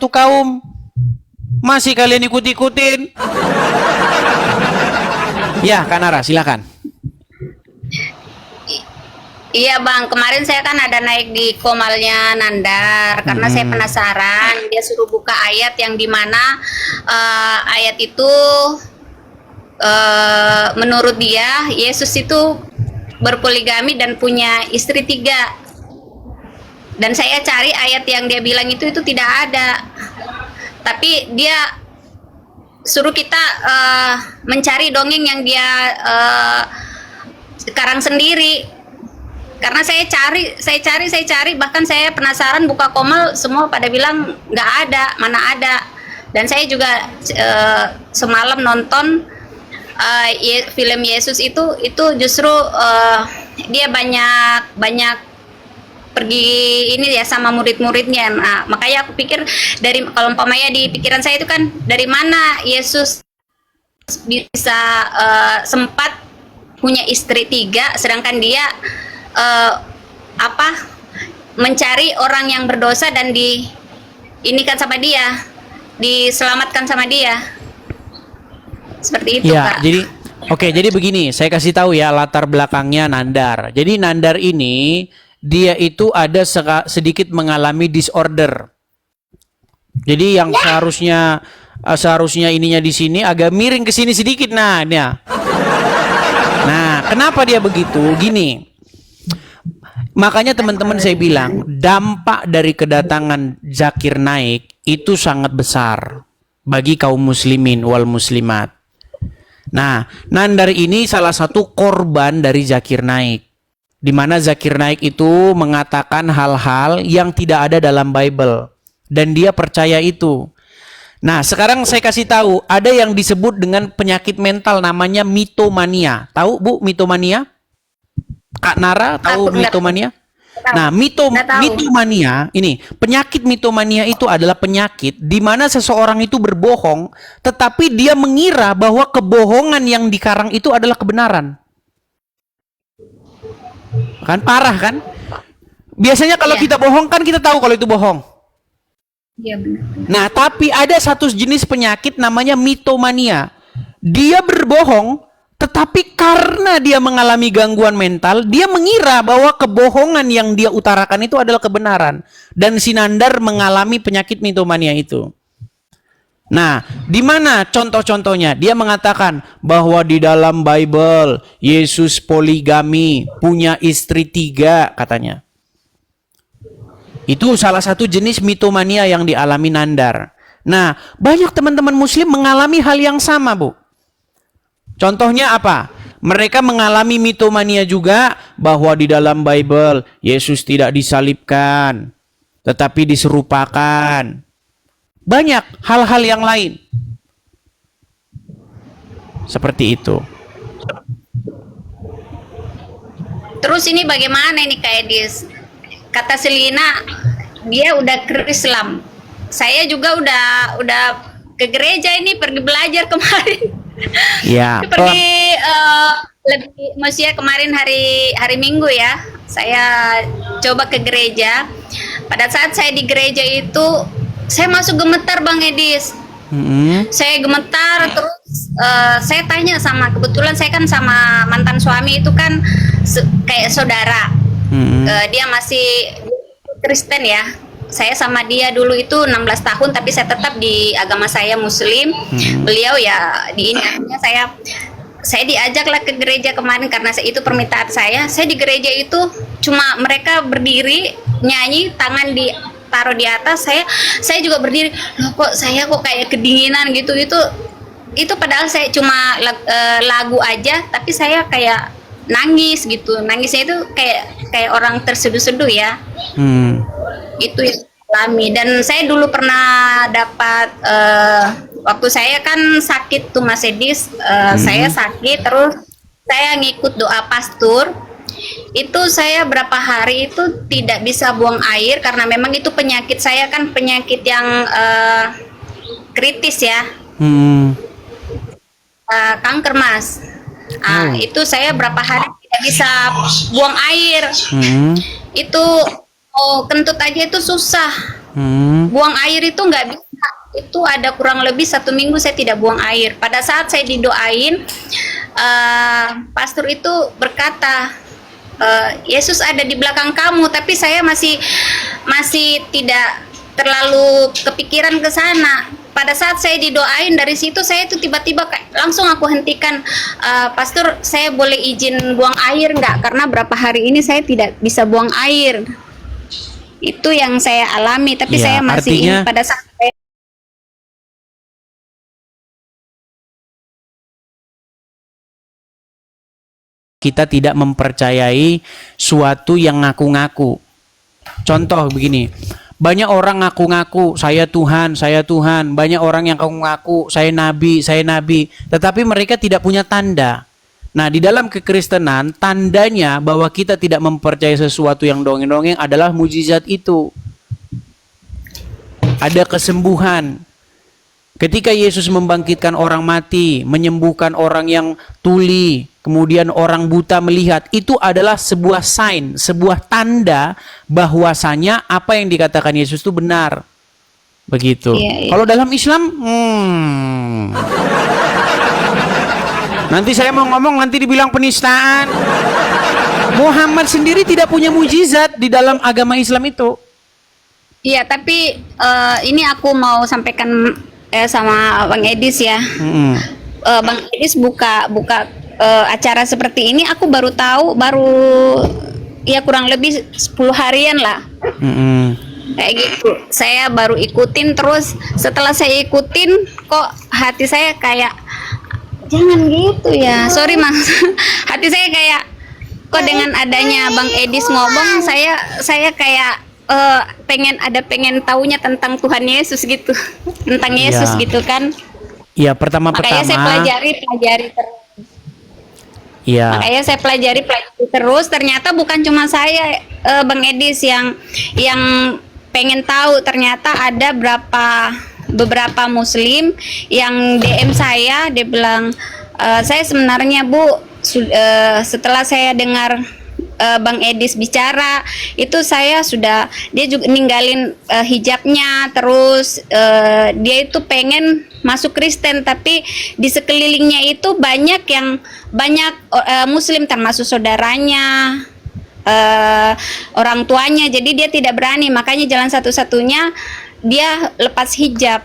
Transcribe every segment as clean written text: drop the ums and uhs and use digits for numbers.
kaum masih kalian ikut-ikutin. Ya, Kak Nara, silakan. Iya Bang, kemarin saya kan ada naik di komalnya Nandar karena saya penasaran. Dia suruh buka ayat yang dimana ayat itu menurut dia Yesus itu berpoligami dan punya istri 3. Dan saya cari ayat yang dia bilang itu tidak ada. Tapi dia suruh kita mencari dongeng yang dia sekarang sendiri. Karena saya cari, bahkan saya penasaran buka komal, semua pada bilang nggak ada, mana ada. Dan saya juga semalam nonton film Yesus itu justru dia banyak pergi ini ya sama murid-muridnya. Nah, makanya aku pikir dari kalau umpamanya di pikiran saya itu kan dari mana Yesus bisa sempat punya istri 3, sedangkan dia mencari orang yang berdosa dan diselamatkan sama dia, seperti itu Ya, Kak. jadi begini, saya kasih tahu ya latar belakangnya Nandar. Jadi Nandar ini dia itu ada sedikit mengalami disorder. Jadi yang seharusnya ininya di sini agak miring ke sini sedikit. Nah, kenapa dia begitu? Gini. Makanya teman-teman saya bilang dampak dari kedatangan Zakir Naik itu sangat besar bagi kaum muslimin wal muslimat. Nah, Nandar ini salah satu korban dari Zakir Naik. Di mana Zakir Naik itu mengatakan hal-hal yang tidak ada dalam Bible dan dia percaya itu. Nah, sekarang saya kasih tahu, ada yang disebut dengan penyakit mental namanya mitomania. Tahu Bu mitomania? Kak Nara tahu mitomania? Nah, mitomania ini, penyakit mitomania itu adalah penyakit di mana seseorang itu berbohong, tetapi dia mengira bahwa kebohongan yang dikarang itu adalah kebenaran. Kan parah kan? Biasanya kalau kita bohong kan kita tahu kalau itu bohong. Iya benar. Nah, tapi ada satu jenis penyakit namanya mitomania. Dia berbohong, tetapi karena dia mengalami gangguan mental, dia mengira bahwa kebohongan yang dia utarakan itu adalah kebenaran. Dan si Nandar mengalami penyakit mitomania itu. Nah, di mana contoh-contohnya? Dia mengatakan bahwa di dalam Bible, Yesus poligami, punya istri 3 katanya. Itu salah satu jenis mitomania yang dialami Nandar. Nah, banyak teman-teman muslim mengalami hal yang sama, Bu. Contohnya apa? Mereka mengalami mitomania juga bahwa di dalam Bible Yesus tidak disalibkan, tetapi diserupakan. Banyak hal-hal yang lain. Seperti itu. Terus ini bagaimana ini Kak Edis? Kata Selina, dia udah ke Islam. Saya juga udah ke gereja ini, pergi belajar kemarin. Ya. Pergi maksudnya kemarin hari Minggu ya. Saya coba ke gereja. Pada saat saya di gereja itu, saya masuk gemetar Bang Edis. Saya gemetar terus saya tanya kebetulan saya kan sama mantan suami itu kan kayak saudara. Dia masih Kristen ya. Saya sama dia dulu itu 16 tahun tapi saya tetap di agama saya Muslim. Beliau ya di ini artinya saya diajaklah ke gereja kemarin karena itu permintaan saya. Saya di gereja itu cuma mereka berdiri nyanyi, tangan ditaruh di atas, saya juga berdiri. Loh kok saya kayak kedinginan gitu. Itu padahal saya cuma lagu aja tapi saya kayak nangis gitu. Nangisnya itu kayak orang terseduh-seduh ya. Itu yang alami. Dan saya dulu pernah dapat waktu saya kan sakit tuh Mas Edis, saya sakit terus saya ngikut doa pastur. Itu saya berapa hari itu tidak bisa buang air karena memang itu penyakit saya kan penyakit yang kritis ya. Kanker Mas. Itu saya berapa hari tidak bisa buang air. Itu kentut aja itu susah. Buang air itu nggak bisa. Itu ada kurang lebih 1 minggu saya tidak buang air. Pada saat saya didoain, pastor itu berkata, Yesus ada di belakang kamu, tapi saya masih tidak terlalu kepikiran ke sana. Pada saat saya didoain, dari situ saya itu tiba-tiba langsung aku hentikan, pastor saya boleh izin buang air nggak? Karena berapa hari ini saya tidak bisa buang air. Itu yang saya alami, tapi Ya, saya masih artinya- ini pada saat saya kita tidak mempercayai suatu yang ngaku-ngaku. Contoh begini, banyak orang ngaku-ngaku saya Tuhan, banyak orang yang ngaku-ngaku saya Nabi, tetapi mereka tidak punya tanda. Nah, di dalam kekristenan, tandanya bahwa kita tidak mempercayai sesuatu yang dongeng-dongeng adalah mujizat itu. Ada kesembuhan. Ketika Yesus membangkitkan orang mati, menyembuhkan orang yang tuli, kemudian orang buta melihat, itu adalah sebuah sign, sebuah tanda bahwasanya apa yang dikatakan Yesus itu benar. Begitu. Iya. Kalau dalam Islam, nanti saya mau ngomong nanti dibilang penistaan. Muhammad sendiri tidak punya mujizat di dalam agama Islam itu. Iya, tapi ini aku mau sampaikan sama Bang Edis ya. Bang Edis buka acara seperti ini, aku baru tahu, ya kurang lebih 10 harian lah. Kayak gitu. Saya baru ikutin, terus setelah saya ikutin kok hati saya kayak jangan gitu ya. Sorry Mas. Hati saya kayak kok dengan adanya Bang Edis ngomong, saya kayak pengen taunya tentang Tuhan Yesus gitu. Tentang Yesus Ya. gitu kan. Ya, pertama-pertama. Makanya saya pelajari terus. Ya. Makanya saya pelajari terus. Ternyata bukan cuma saya, Bang Edis yang pengen tahu. Ternyata ada beberapa Muslim yang DM saya, dia bilang, saya sebenarnya Bu, setelah saya dengar Bang Edis bicara, itu dia juga ninggalin hijabnya, terus dia itu pengen masuk Kristen, tapi di sekelilingnya itu banyak Muslim, termasuk saudaranya, orang tuanya, jadi dia tidak berani, makanya jalan satu-satunya dia lepas hijab.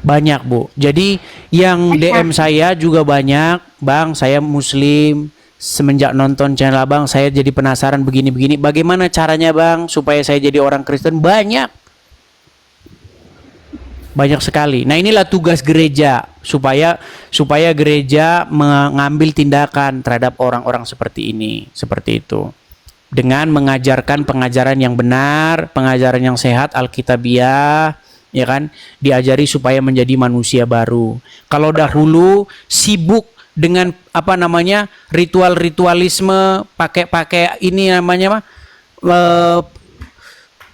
Banyak Bu. Jadi yang DM saya juga banyak, Bang, saya Muslim. Semenjak nonton channel Abang, saya jadi penasaran begini-begini. Bagaimana caranya Bang supaya saya jadi orang Kristen? Banyak sekali. Nah, inilah tugas gereja supaya gereja mengambil tindakan terhadap orang-orang seperti ini, seperti itu. Dengan mengajarkan pengajaran yang benar, pengajaran yang sehat, Alkitabiah, ya kan? Diajari supaya menjadi manusia baru. Kalau dahulu sibuk dengan ritualisme, pakai ini namanya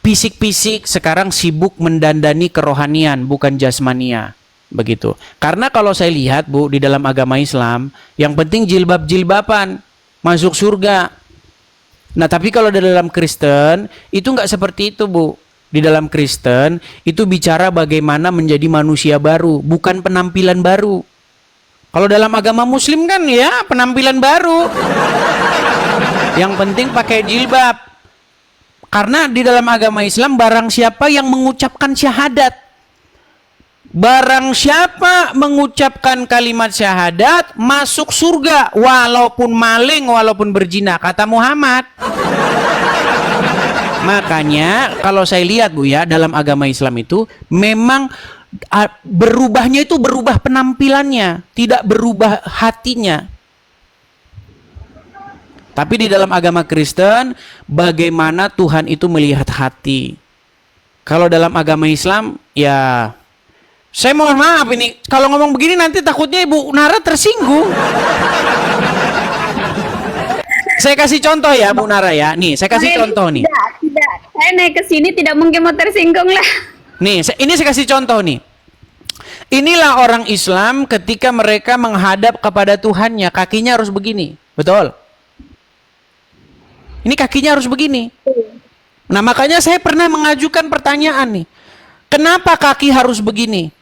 fisik-fisik, sekarang sibuk mendandani kerohanian, bukan jasmania, begitu. Karena kalau saya lihat Bu, di dalam agama Islam yang penting jilbab-jilbaban masuk surga. Nah, tapi kalau di dalam Kristen itu nggak seperti itu Bu. Di dalam Kristen itu bicara bagaimana menjadi manusia baru, bukan penampilan baru. Kalau dalam agama Muslim kan ya penampilan baru. Yang penting pakai jilbab. Karena di dalam agama Islam barang siapa yang mengucapkan syahadat, barang siapa mengucapkan kalimat syahadat masuk surga, walaupun maling, walaupun berzina, kata Muhammad. Makanya kalau saya lihat Bu ya, dalam agama Islam itu memang berubahnya itu berubah penampilannya, tidak berubah hatinya. Tapi di dalam agama Kristen, bagaimana Tuhan itu melihat hati. Kalau dalam agama Islam, ya saya mohon maaf ini, kalau ngomong begini nanti takutnya Ibu Nara tersinggung. Saya kasih contoh ya Bu Nara ya. Nih, saya kasih contoh nih. Tidak. Saya naik ke sini tidak mungkin mau tersinggung lah. Nih, ini saya kasih contoh nih. Inilah orang Islam ketika mereka menghadap kepada Tuhannya, kakinya harus begini. Betul? Ini kakinya harus begini. Nah, makanya saya pernah mengajukan pertanyaan nih. Kenapa kaki harus begini?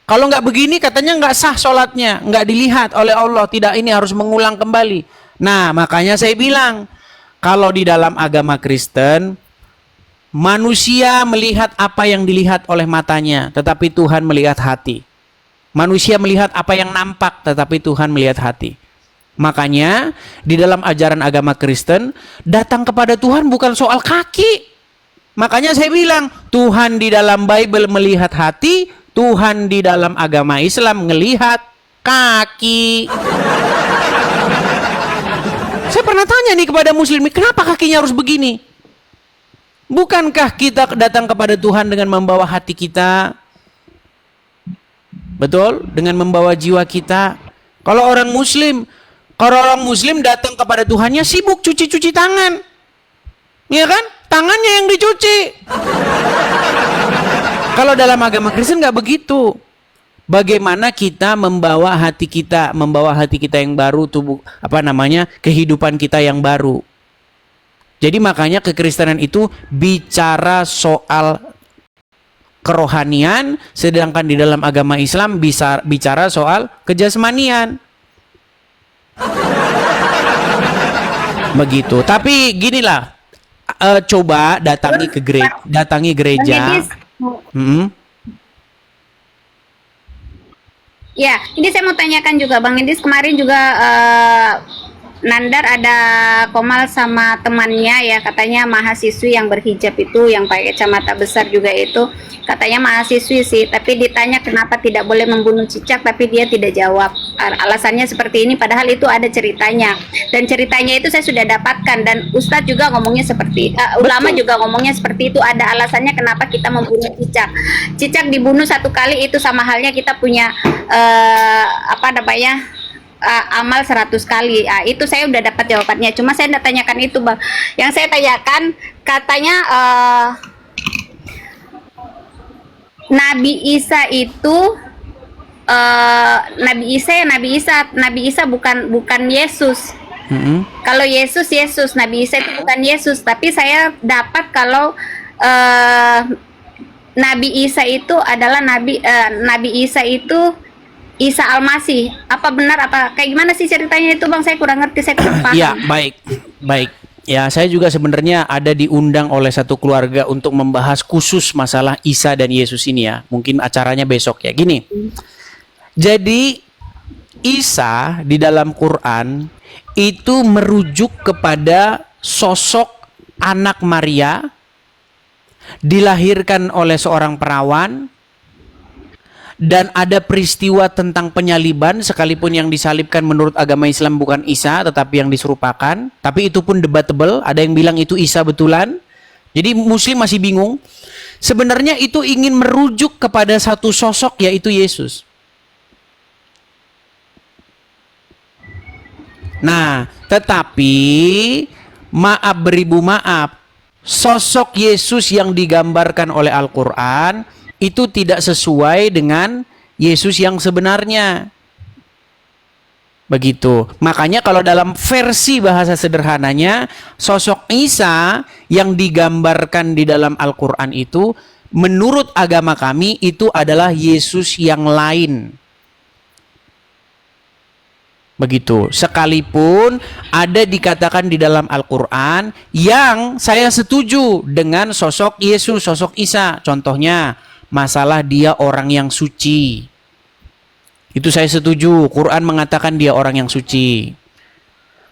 Kalau nggak begini katanya nggak sah sholatnya, nggak dilihat oleh Allah, tidak, ini harus mengulang kembali. Nah, makanya saya bilang, kalau di dalam agama Kristen, manusia melihat apa yang dilihat oleh matanya, tetapi Tuhan melihat hati. Manusia melihat apa yang nampak, tetapi Tuhan melihat hati. Makanya di dalam ajaran agama Kristen, datang kepada Tuhan bukan soal kaki. Makanya saya bilang, Tuhan di dalam Bible melihat hati, Tuhan di dalam agama Islam melihat kaki. Saya pernah tanya nih kepada muslim, kenapa kakinya harus begini? Bukankah kita datang kepada Tuhan dengan membawa hati kita? Betul? Dengan membawa jiwa kita. Kalau orang muslim datang kepada Tuhannya sibuk cuci-cuci tangan. Ya kan? Tangannya yang dicuci. Kalau dalam agama Kristen nggak begitu. Bagaimana kita membawa hati kita yang baru, kehidupan kita yang baru. Jadi makanya kekristenan itu bicara soal kerohanian, sedangkan di dalam agama Islam bisa bicara soal kejasmanian. Begitu. Tapi ginilah, coba datangi gereja. Ya, ini saya mau tanyakan juga Bang Indis, kemarin juga Nandar ada komal sama temannya ya, katanya mahasiswi yang berhijab itu, yang pakai kacamata besar juga itu, katanya mahasiswi sih, tapi ditanya kenapa tidak boleh membunuh cicak, tapi dia tidak jawab. Alasannya seperti ini, padahal itu ada ceritanya, dan ceritanya itu saya sudah dapatkan, dan Ustadz juga ngomongnya seperti, ulama juga ngomongnya seperti itu, ada alasannya kenapa kita membunuh cicak. Cicak dibunuh satu kali itu sama halnya kita punya amal 100 kali. Itu saya udah dapat jawabannya. Cuma saya tidak tanyakan itu, Bang. Yang saya tanyakan katanya Nabi Isa itu Nabi Isa bukan Yesus. Kalau Yesus, Nabi Isa itu bukan Yesus, tapi saya dapat kalau Nabi Isa itu adalah Nabi Isa itu Isa Al-Masih. Apa benar, apa kayak gimana sih ceritanya itu, Bang? Saya kurang ngerti, saya kurang paham. Ya, baik. Ya, saya juga sebenarnya ada diundang oleh satu keluarga untuk membahas khusus masalah Isa dan Yesus ini ya. Mungkin acaranya besok ya. Gini. Jadi Isa di dalam Quran itu merujuk kepada sosok anak Maria, dilahirkan oleh seorang perawan. Dan ada peristiwa tentang penyaliban, sekalipun yang disalibkan menurut agama Islam bukan Isa, tetapi yang diserupakan. Tapi itu pun debatable, ada yang bilang itu Isa betulan. Jadi muslim masih bingung. Sebenarnya itu ingin merujuk kepada satu sosok, yaitu Yesus. Nah, tetapi beribu maaf, sosok Yesus yang digambarkan oleh Al-Quran itu tidak sesuai dengan Yesus yang sebenarnya. Begitu. Makanya kalau dalam versi bahasa sederhananya, sosok Isa yang digambarkan di dalam Al-Quran itu, menurut agama kami itu adalah Yesus yang lain. Begitu. Sekalipun ada dikatakan di dalam Al-Quran yang saya setuju dengan sosok Yesus, sosok Isa. Contohnya, masalah dia orang yang suci. Itu saya setuju. Quran mengatakan dia orang yang suci.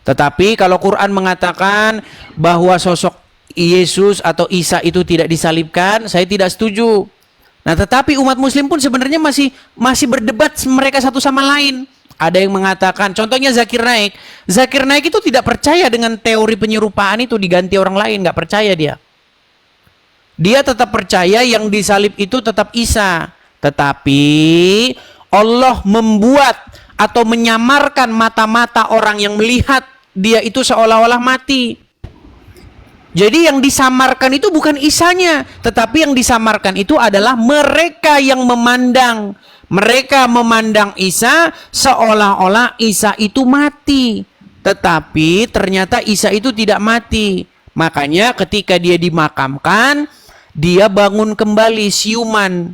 Tetapi kalau Quran mengatakan bahwa sosok Yesus atau Isa itu tidak disalibkan, saya tidak setuju. Nah, tetapi umat muslim pun sebenarnya masih berdebat mereka satu sama lain. Ada yang mengatakan, contohnya Zakir Naik. Zakir Naik itu tidak percaya dengan teori penyerupaan itu diganti orang lain, nggak percaya dia. Dia tetap percaya yang disalib itu tetap Isa. Tetapi Allah membuat atau menyamarkan mata-mata orang yang melihat dia itu seolah-olah mati. Jadi yang disamarkan itu bukan Isanya, tetapi yang disamarkan itu adalah mereka yang memandang. Mereka memandang Isa seolah-olah Isa itu mati. Tetapi ternyata Isa itu tidak mati. Makanya ketika dia dimakamkan, dia bangun kembali siuman.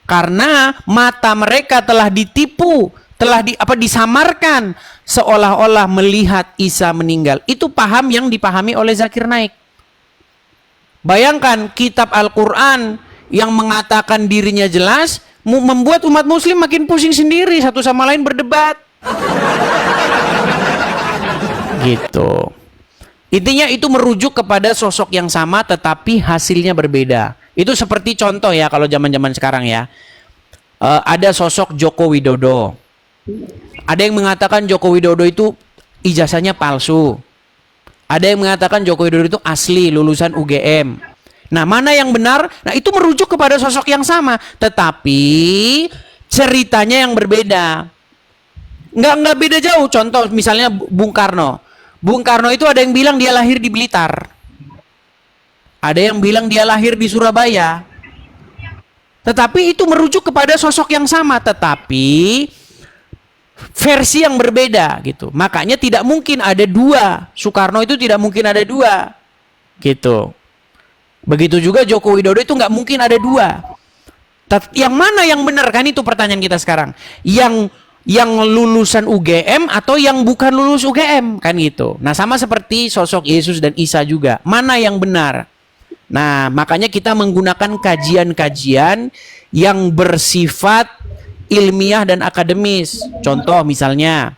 Karena mata mereka telah ditipu, telah disamarkan seolah-olah melihat Isa meninggal. Itu paham yang dipahami oleh Zakir Naik. Bayangkan kitab Al-Quran yang mengatakan dirinya jelas membuat umat muslim makin pusing sendiri, satu sama lain berdebat. Gitu. Intinya itu merujuk kepada sosok yang sama tetapi hasilnya berbeda. Itu seperti contoh ya kalau zaman-zaman sekarang ya. Ada sosok Joko Widodo. Ada yang mengatakan Joko Widodo itu ijazahnya palsu. Ada yang mengatakan Joko Widodo itu asli lulusan UGM. Nah, mana yang benar? Nah, itu merujuk kepada sosok yang sama, tetapi ceritanya yang berbeda. Nggak beda jauh. Contoh misalnya Bung Karno. Bung Karno itu ada yang bilang dia lahir di Blitar. Ada yang bilang dia lahir di Surabaya. Tetapi itu merujuk kepada sosok yang sama, tetapi versi yang berbeda gitu. Makanya tidak mungkin ada dua. Soekarno itu tidak mungkin ada dua. Gitu. Begitu juga Joko Widodo itu nggak mungkin ada dua. Yang mana yang benar kan itu pertanyaan kita sekarang. Yang lulusan UGM atau yang bukan lulus UGM kan gitu. Nah, sama seperti sosok Yesus dan Isa juga. Mana yang benar? Nah, makanya kita menggunakan kajian-kajian yang bersifat ilmiah dan akademis. Contoh misalnya,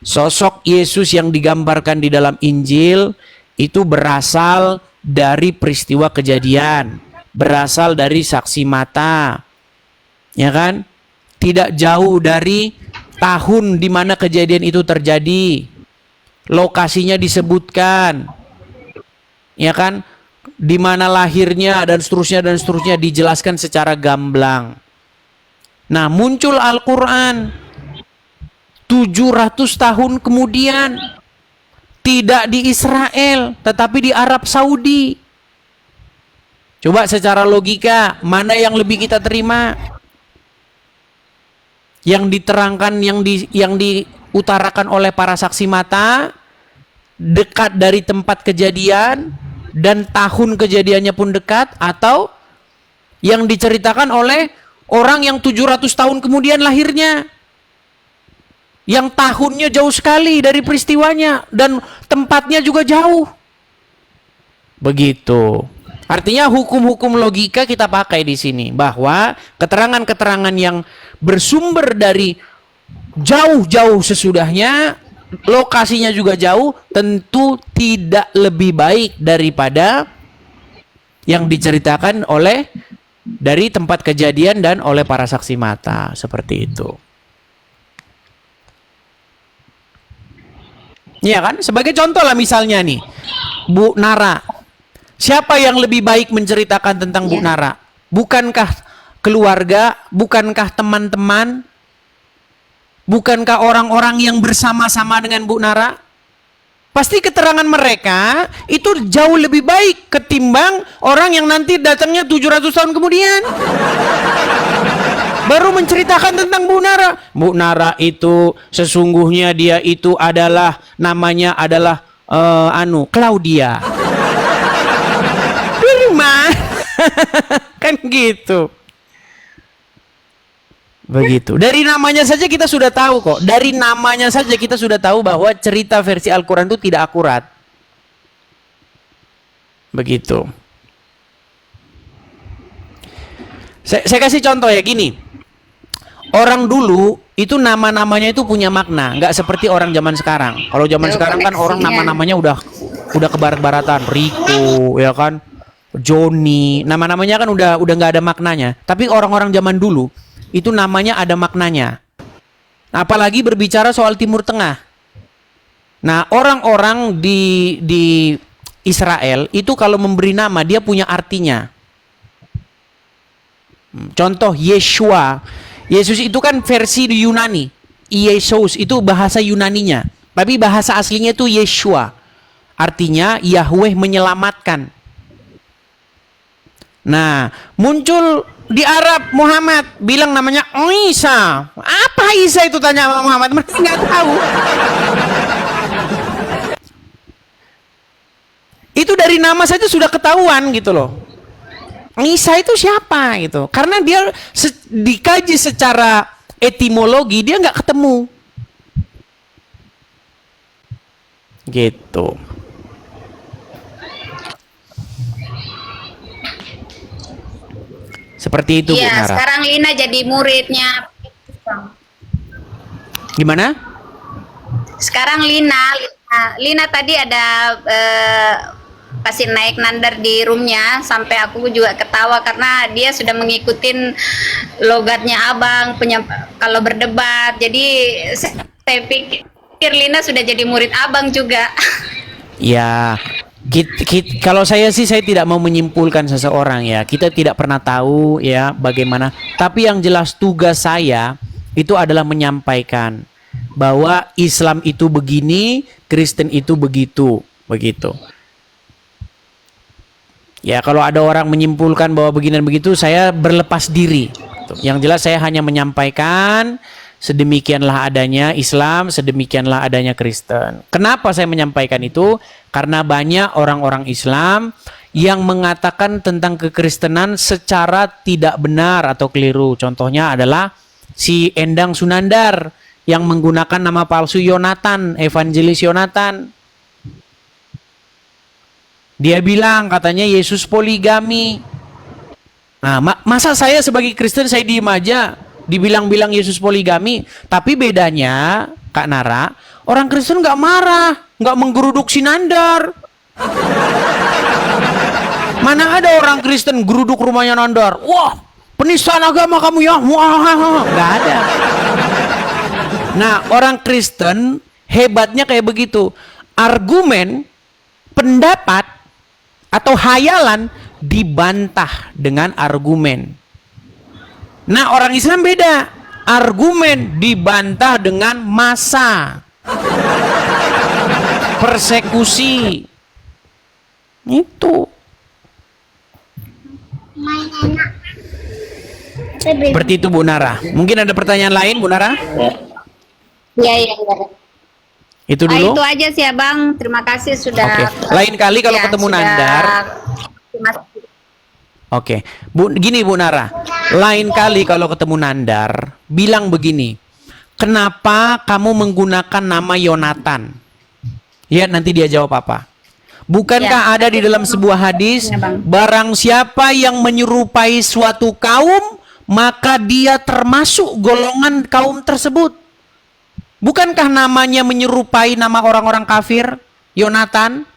sosok Yesus yang digambarkan di dalam Injil itu berasal dari peristiwa kejadian, berasal dari saksi mata. Ya kan? Tidak jauh dari tahun di mana kejadian itu terjadi. Lokasinya disebutkan. Ya kan? Di mana lahirnya dan seterusnya dijelaskan secara gamblang. Nah, muncul Al-Qur'an 700 tahun kemudian, tidak di Israel tetapi di Arab Saudi. Coba secara logika, mana yang lebih kita terima? Yang diterangkan, yang diutarakan oleh para saksi mata, dekat dari tempat kejadian dan tahun kejadiannya pun dekat, atau yang diceritakan oleh orang yang 700 tahun kemudian lahirnya, yang tahunnya jauh sekali dari peristiwanya dan tempatnya juga jauh. Begitu. Artinya hukum-hukum logika kita pakai di sini, bahwa keterangan-keterangan yang bersumber dari jauh-jauh sesudahnya, lokasinya juga jauh, tentu tidak lebih baik daripada yang diceritakan oleh dari tempat kejadian dan oleh para saksi mata. Seperti itu. Iya kan? Sebagai contoh lah misalnya nih, Bu Nara. Siapa yang lebih baik menceritakan tentang Bu Nara? Bukankah keluarga? Bukankah teman-teman? Bukankah orang-orang yang bersama-sama dengan Bu Nara? Pasti keterangan mereka itu jauh lebih baik ketimbang orang yang nanti datangnya 700 tahun kemudian. Baru menceritakan tentang Bu Nara. Bu Nara itu sesungguhnya dia itu adalah, namanya adalah Claudia. Kan gitu. Begitu. Dari namanya saja kita sudah tahu kok. Dari namanya saja kita sudah tahu bahwa cerita versi Al-Quran itu tidak akurat. Begitu. Saya kasih contoh ya, gini. Orang dulu itu nama-namanya itu punya makna, nggak seperti orang zaman sekarang. Kalau zaman sekarang kan orang nama-namanya udah kebarat-baratan, Rico, ya kan, Joni, nama-namanya kan udah nggak ada maknanya. Tapi orang-orang zaman dulu itu namanya ada maknanya. Apalagi berbicara soal Timur Tengah. Nah, orang-orang di Israel itu kalau memberi nama dia punya artinya. Contoh Yeshua. Yesus itu kan versi Yunani. Yesus itu bahasa Yunaninya. Tapi bahasa aslinya itu Yeshua. Artinya Yahweh menyelamatkan. Nah, muncul di Arab Muhammad, bilang namanya Isa. Apa Isa itu, tanya Muhammad, mereka nggak tahu. Itu dari nama saja sudah ketahuan gitu loh. Isa itu siapa gitu. Karena dia dikaji secara etimologi, dia nggak ketemu. Gitu. Seperti itu, Bu Iya, Nara. sekarang Lina jadi muridnya. Gimana? Sekarang Lina tadi ada kasih naik nandar di roomnya sampai aku juga ketawa karena dia sudah mengikutin logatnya abang kalau berdebat. Jadi saya pikir Lina sudah jadi murid abang juga. Ya, kalau saya sih saya tidak mau menyimpulkan seseorang ya. Kita tidak pernah tahu ya bagaimana. Tapi yang jelas tugas saya itu adalah menyampaikan bahwa Islam itu begini, Kristen itu begitu, begitu. Ya, kalau ada orang menyimpulkan bahwa begini dan begitu, saya berlepas diri. Yang jelas saya hanya menyampaikan sedemikianlah adanya Islam, sedemikianlah adanya Kristen. Kenapa saya menyampaikan itu? Karena banyak orang-orang Islam yang mengatakan tentang kekristenan secara tidak benar atau keliru. Contohnya adalah si Endang Sunandar yang menggunakan nama palsu Yonatan, Evangelis Yonatan. Dia bilang katanya Yesus poligami. Nah, masa saya sebagai Kristen saya diem aja dibilang-bilang Yesus poligami? Tapi bedanya, Kak Nara, orang Kristen nggak marah, nggak menggeruduk Sinandar. Mana ada orang Kristen geruduk rumahnya Nandar? Wah, penistaan agama kamu ya? Wah, nggak ada. Nah, orang Kristen hebatnya kayak begitu. Argumen, pendapat, atau hayalan dibantah dengan argumen. Nah, orang Islam beda. Argumen dibantah dengan massa. Persekusi. Itu. Seperti itu, Bu Nara. Mungkin ada pertanyaan lain, Bu Nara? Iya. Itu dulu. Itu aja sih Abang. Terima kasih sudah. Oke. Lain kali kalau ketemu Nandar. Oke. Gini Bu Nara. Lain kali kalau ketemu Nandar, bilang begini. Kenapa kamu menggunakan nama Yonatan? Ya, nanti dia jawab apa. Bukankah ada di dalam sebuah hadis, barang siapa yang menyerupai suatu kaum, maka dia termasuk golongan kaum tersebut. Bukankah namanya menyerupai nama orang-orang kafir, Yonatan?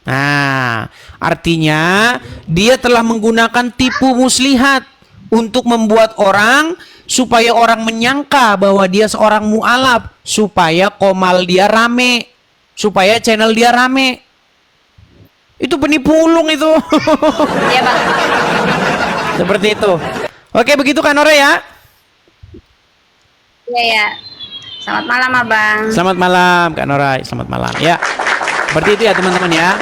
Nah, artinya dia telah menggunakan tipu muslihat untuk membuat orang supaya orang menyangka bahwa dia seorang mu'alaf, supaya komal dia rame, supaya channel dia rame. Itu penipu ulung itu. Iya Bang. Seperti itu. Oke, begitu kan Nora ya? Iya. Selamat malam Abang. Selamat malam Kak Nora, selamat malam. Ya, seperti itu ya teman-teman ya.